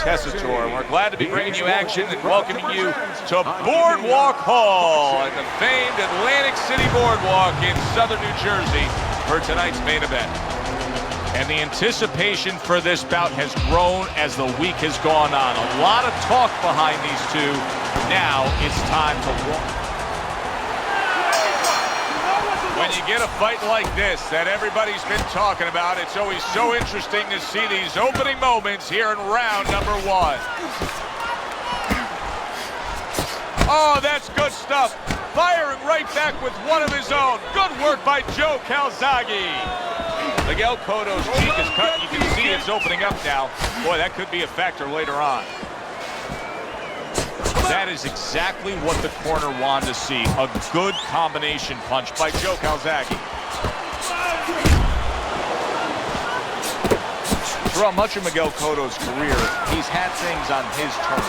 Tessitore. We're glad to be bringing you action and welcoming you to Boardwalk Hall at the famed Atlantic City Boardwalk in southern New Jersey for tonight's main event. And the anticipation for this bout has grown as the week has gone on. A lot of talk behind these two. Now it's time to walk. When you get a fight like this that everybody's been talking about, it's always so interesting to see these opening moments here in round number one. Oh, that's good stuff. Firing right back with one of his own. Good work by Joe Calzaghe. Miguel Cotto's cheek is cut. You can see it's opening up now. Boy, that could be a factor later on. That is exactly what the corner wanted to see. A good combination punch by Joe Calzaghe. Throughout much of Miguel Cotto's career, he's had things on his terms.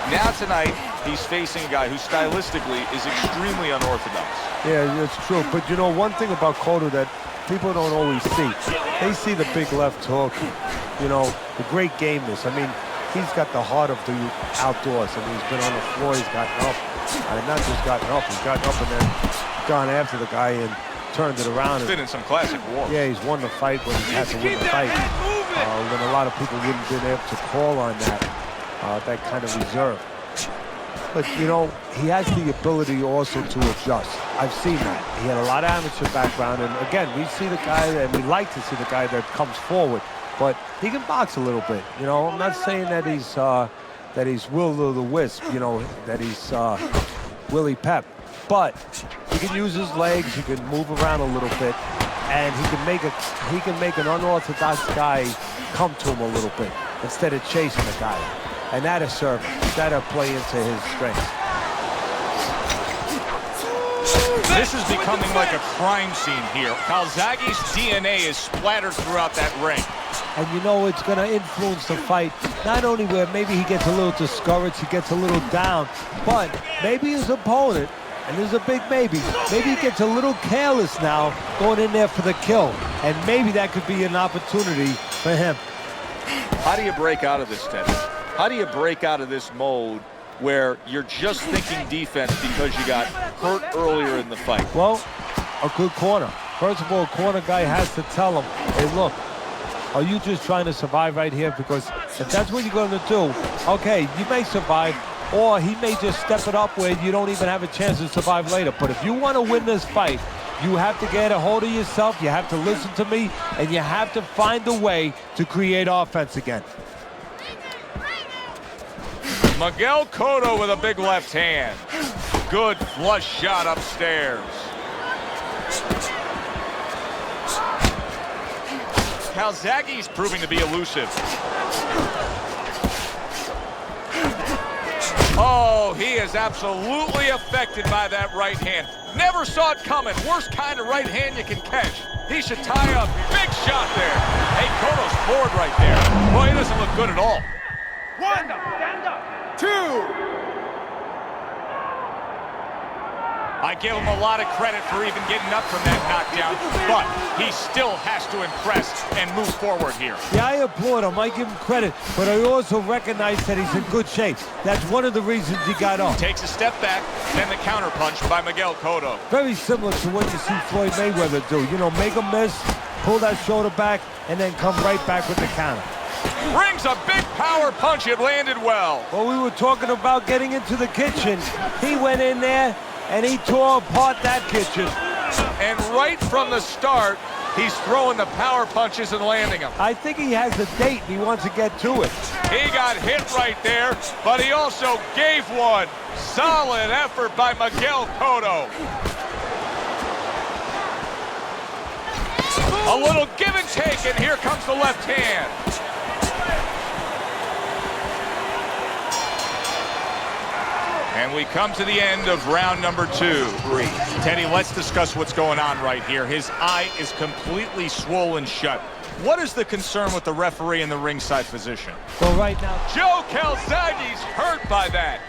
Now tonight, he's facing a guy who stylistically is extremely unorthodox. Yeah, it's true. But you know, one thing about Cotto that people don't always see, they see the big left hook, you know, the great gameness. I mean, he's got the heart of the outdoors. I mean, he's been on the floor, he's gotten up. I mean, not just gotten up, he's gotten up and then gone after the guy and turned it around. He's been in some classic wars. Yeah, he's won the fight when he's had to win the fight. When a lot of people wouldn't have been able to call on that kind of reserve. But, you know, he has the ability also to adjust. I've seen that. He had a lot of amateur background, and again, we see the guy, and we like to see the guy that comes forward, but he can box a little bit. You know, I'm not saying that he's will-o'-the-wisp, you know, that he's Willie Pep, but he can use his legs, he can move around a little bit, and he can make an unorthodox guy come to him a little bit instead of chasing the guy. And that'll serve, that'll play into his strengths. This is becoming like a crime scene here. Calzaghe's DNA is splattered throughout that ring. And you know it's going to influence the fight, not only where maybe he gets a little discouraged, he gets a little down, but maybe his opponent, and there's a big maybe he gets a little careless now going in there for the kill. And maybe that could be an opportunity for him. How do you break out of this, Teddy? How do you break out of this mode where you're just thinking defense because you got hurt earlier in the fight? Well, a good corner. First of all, a corner guy has to tell him, hey, look, are you just trying to survive right here? Because if that's what you're going to do, okay, you may survive, or he may just step it up where you don't even have a chance to survive later. But if you want to win this fight, you have to get a hold of yourself, you have to listen to me, and you have to find a way to create offense again. Miguel Cotto with a big left hand. Good flush shot upstairs. Calzaghe's proving to be elusive. Oh, he is absolutely affected by that right hand. Never saw it coming. Worst kind of right hand you can catch. He should tie up. Big shot there. Hey, Cotto's floored right there. Boy, he doesn't look good at all. Stand up. 2. I give him a lot of credit for even getting up from that knockdown, but he still has to impress and move forward here. Yeah, I applaud him. I give him credit, but I also recognize that he's in good shape. That's one of the reasons he got up. Takes a step back, then the counterpunch by Miguel Cotto. Very similar to what you see Floyd Mayweather do. You know, make a miss, pull that shoulder back, and then come right back with the counter. Brings a big power punch. It landed well. Well, we were talking about getting into the kitchen. He went in there and he tore apart that kitchen. And right from the start, he's throwing the power punches and landing them. I think he has a date and he wants to get to it. He got hit right there, but he also gave one. Solid effort by Miguel Cotto. A little give and take, and here comes the left hand. And we come to the end of round number 2. Teddy, let's discuss what's going on right here. His eye is completely swollen shut. What is the concern with the referee in the ringside position? Well, right now, Joe Calzaghe's hurt by that.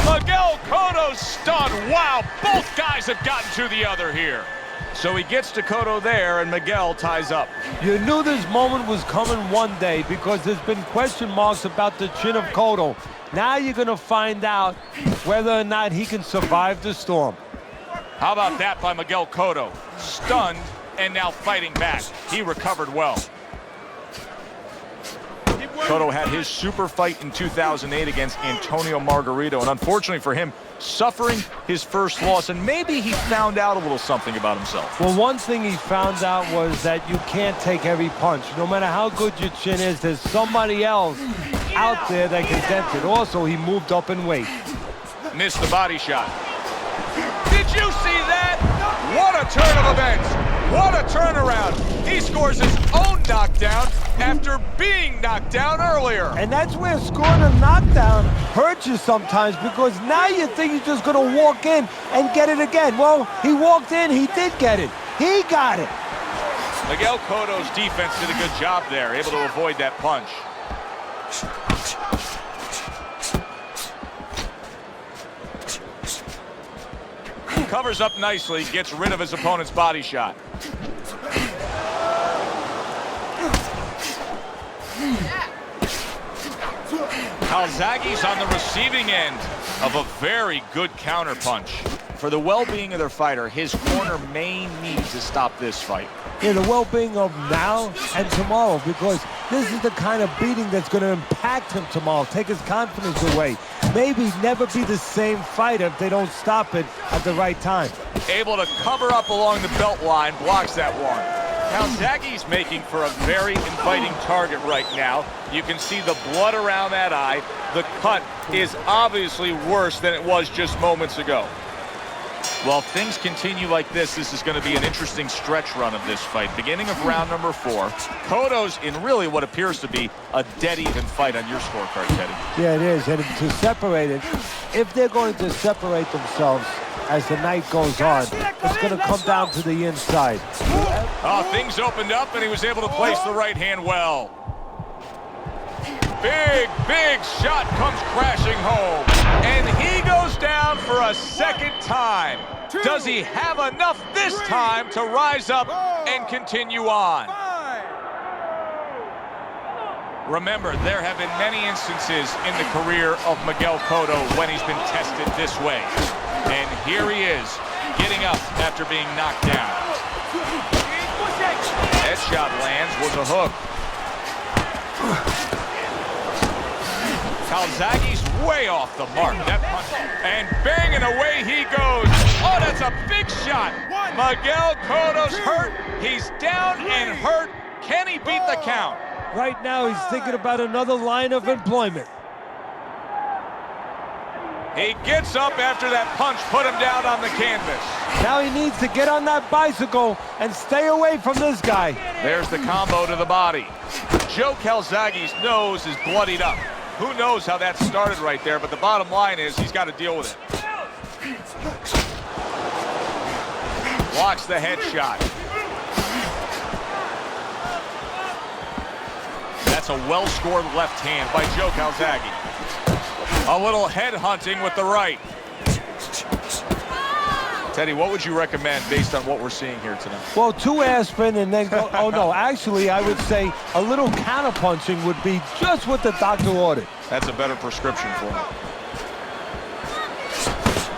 Miguel Cotto's stunned. Wow, both guys have gotten to the other here. So he gets to Cotto there, and Miguel ties up. You knew this moment was coming one day because there's been question marks about the chin of Cotto. Now you're going to find out whether or not he can survive the storm. How about that by Miguel Cotto? Stunned and now fighting back. He recovered well. Cotto had his super fight in 2008 against Antonio Margarito, and unfortunately for him, suffering his first loss, and maybe he found out a little something about himself. Well, one thing he found out was that you can't take every punch. No matter how good your chin is, there's somebody else out there that can dent it. Also, he moved up in weight. Missed the body shot. Did you see that? What a turn of events. What a turnaround. He scores his own knockdown after being knocked down earlier. And that's where scoring a knockdown hurts you sometimes, because now you think you're just going to walk in and get it again. Well, he walked in, he did get it. He got it. Miguel Cotto's defense did a good job there, able to avoid that punch. Covers up nicely, gets rid of his opponent's body shot. Calzaghe's on the receiving end of a very good counterpunch. For the well-being of their fighter, his corner may need to stop this fight. Yeah, the well-being of now and tomorrow, because this is the kind of beating that's going to impact him tomorrow, take his confidence away. Maybe never be the same fighter if they don't stop it at the right time. Able to cover up along the belt line, blocks that one. Calzaghe's making for a very inviting target right now. You can see the blood around that eye. The cut is obviously worse than it was just moments ago. Well, if things continue like this is going to be an interesting stretch run of this fight. Beginning of round number 4. Cotto's in really what appears to be a dead-even fight on your scorecard, Teddy. Yeah, it is. And to separate it, if they're going to separate themselves as the night goes on, it's going to come down to the inside. Oh, things opened up, and he was able to place the right hand well. Big, big shot comes crashing home. And he goes down for a second time. Does he have enough this time to rise up and continue on? Remember, there have been many instances in the career of Miguel Cotto when he's been tested this way. And here he is, getting up after being knocked down. That shot lands, was a hook. Calzaghe's way off the mark. That punch, and banging away he goes. Oh, that's a big shot. Miguel Cotto's hurt. He's down and hurt. Can he beat the count? Right now, he's thinking about another line of employment. He gets up after that punch put him down on the canvas. Now he needs to get on that bicycle and stay away from this guy. There's the combo to the body. Joe Calzaghe's nose is bloodied up. Who knows how that started right there, but the bottom line is he's got to deal with it. Blocks the headshot. That's a well-scored left hand by Joe Calzaghe. A little head hunting with the right. Teddy, what would you recommend based on what we're seeing here tonight? Well, 2 aspirin and then go, oh no, actually I would say a little counterpunching would be just what the doctor ordered. That's a better prescription for him.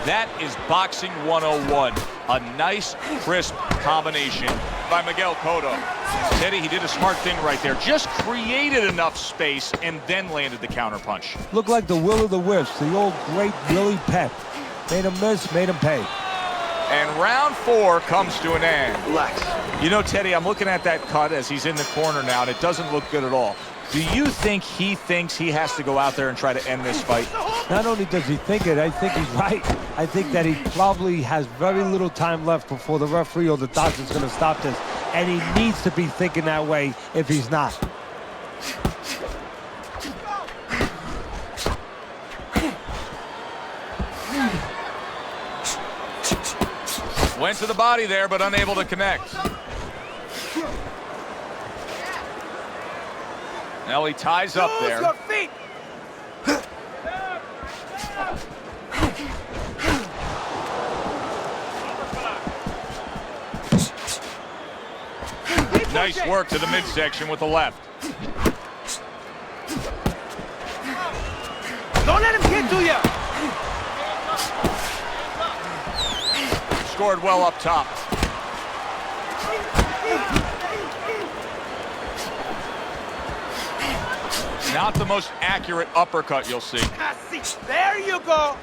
That is Boxing 101. A nice, crisp combination by Miguel Cotto. Teddy, he did a smart thing right there. Just created enough space and then landed the counterpunch. Looked like the will of the wisps, the old great Willie Pep. Made him miss, made him pay. And round 4 comes to an end. Relax. You know, Teddy, I'm looking at that cut as he's in the corner now, and it doesn't look good at all. Do you think he thinks he has to go out there and try to end this fight? Not only does he think it, I think he's right. I think that he probably has very little time left before the referee or the doctor's going to stop this. And he needs to be thinking that way if he's not. Went to the body there, but unable to connect. Now he ties up there. Your feet. Nice work to the midsection with the left. Don't let him get to you. Scored well up top. Not the most accurate uppercut you'll see. There you go.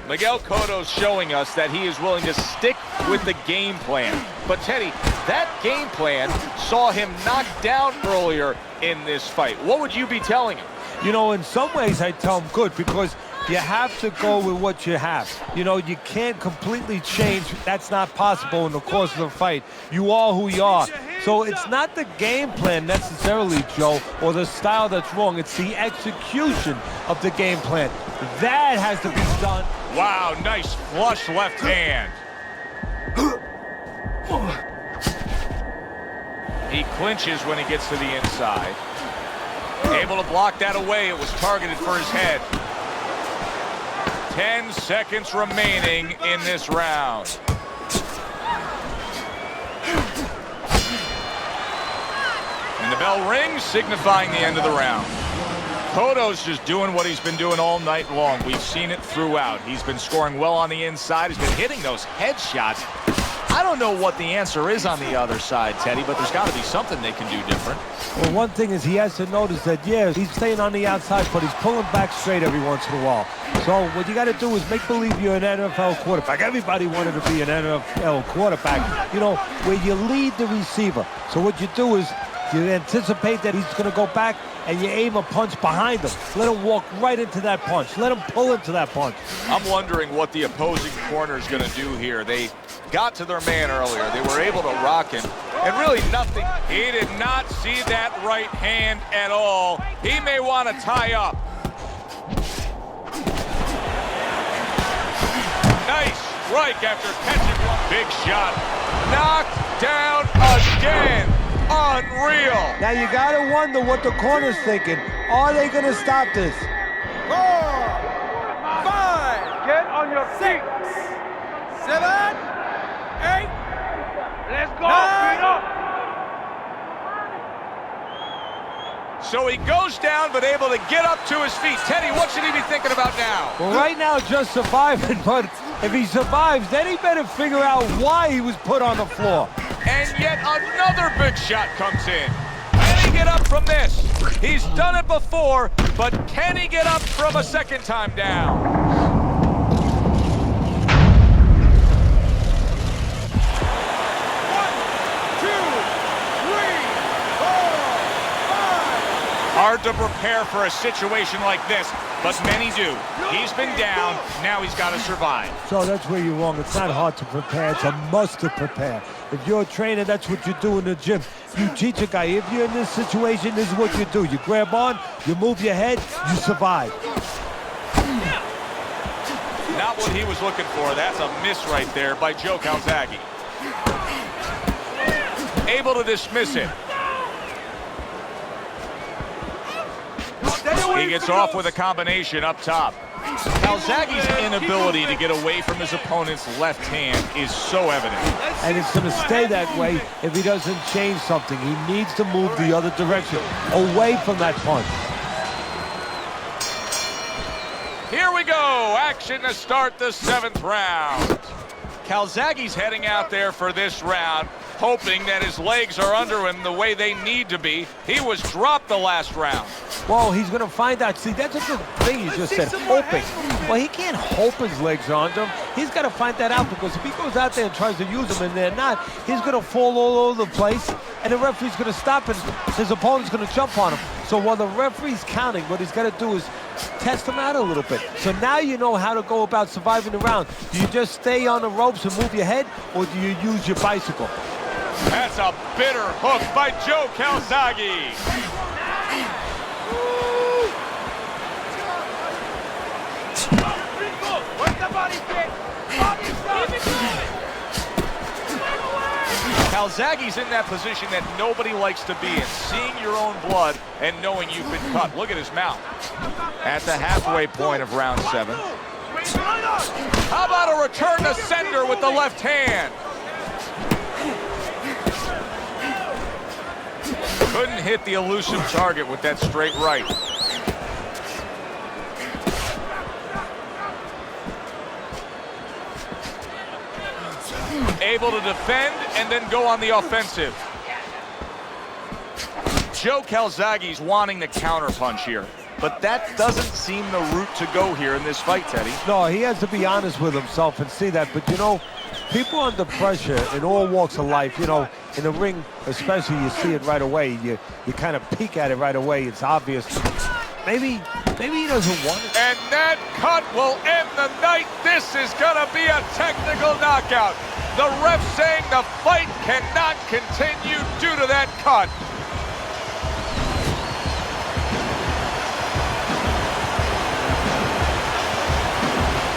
Miguel Cotto's showing us that he is willing to stick with the game plan. But Teddy, that game plan saw him knocked down earlier in this fight. What would you be telling him? You know, in some ways I tell him good, because you have to go with what you have. You know, you can't completely change. That's not possible in the course of the fight. You are who you are. So it's not the game plan necessarily, Joe, or the style that's wrong. It's the execution of the game plan. That has to be done. Wow, nice flush left hand. He clinches when he gets to the inside. Able to block that away. It was targeted for his head. 10 seconds remaining in this round. And the bell rings, signifying the end of the round. Cotto's just doing what he's been doing all night long. We've seen it throughout. He's been scoring well on the inside. He's been hitting those headshots. I don't know what the answer is on the other side, Teddy, but there's got to be something they can do different. Well, one thing is he has to notice that, yeah, he's staying on the outside, but he's pulling back straight every once in a while. So what you got to do is make believe you're an NFL quarterback. Everybody wanted to be an NFL quarterback, you know, where you lead the receiver. So what you do is you anticipate that he's going to go back, and you aim a punch behind him. Let him walk right into that punch. Let him pull into that punch. I'm wondering what the opposing corner is going to do here. They got to their man earlier. They were able to rock him, and really nothing. He did not see that right hand at all. He may want to tie up. Nice strike after catching one. Big shot. Knocked down again. Unreal. Now you gotta wonder what the corner's thinking. Are they gonna stop this? 4, 5, get on your 6, 7, 8. Let's go. 9. So he goes down, but able to get up to his feet. Teddy, what should he be thinking about now? Well, right now, just surviving, but if he survives, then he better figure out why he was put on the floor. And yet another big shot comes in. Can he get up from this? He's done it before, but can he get up from a second time down? 1, 2, 3, 4, 5. Hard to prepare for a situation like this, but many do. He's been down, now he's got to survive. So that's where you're wrong. It's not hard to prepare, it's a must to prepare. If you're a trainer, that's what you do in the gym. You teach a guy, if you're in this situation, this is what you do. You grab on, you move your head, you survive. Not what he was looking for. That's a miss right there by Joe Calzaghe. Able to dismiss it. He gets off with a combination up top. Calzaghe's inability to get away from his opponent's left hand is so evident. And it's going to stay that way if he doesn't change something. He needs to move the other direction, away from that punch. Here we go. Action to start the 7th round. Calzaghe's heading out there for this round, hoping that his legs are under him the way they need to be. He was dropped the last round. Well, he's going to find out. See, that's a good thing you just said, hoping. Well, he can't hope his legs are under him. He's got to find that out, because if he goes out there and tries to use them and they're not, he's going to fall all over the place, and the referee's going to stop, and his opponent's going to jump on him. So while the referee's counting, what he's got to do is test him out a little bit. So now you know how to go about surviving the round. Do you just stay on the ropes and move your head, or do you use your bicycle? That's a bitter hook by Joe Calzaghe. Calzaghe's in that position that nobody likes to be in, seeing your own blood and knowing you've been cut. Look at his mouth. At the halfway point of round 7. How about a return to sender with the left hand? Couldn't hit the elusive target with that straight right. Able to defend and then go on the offensive. Joe Calzaghe's wanting the counterpunch here, but that doesn't seem the route to go here in this fight, Teddy. No, he has to be honest with himself and see that. But, you know, people under pressure in all walks of life, you know, in the ring especially, you see it right away. You kind of peek at it right away. It's obvious. Maybe he doesn't want it. And that cut will end the night. This is going to be a technical knockout. The ref saying the fight cannot continue due to that cut.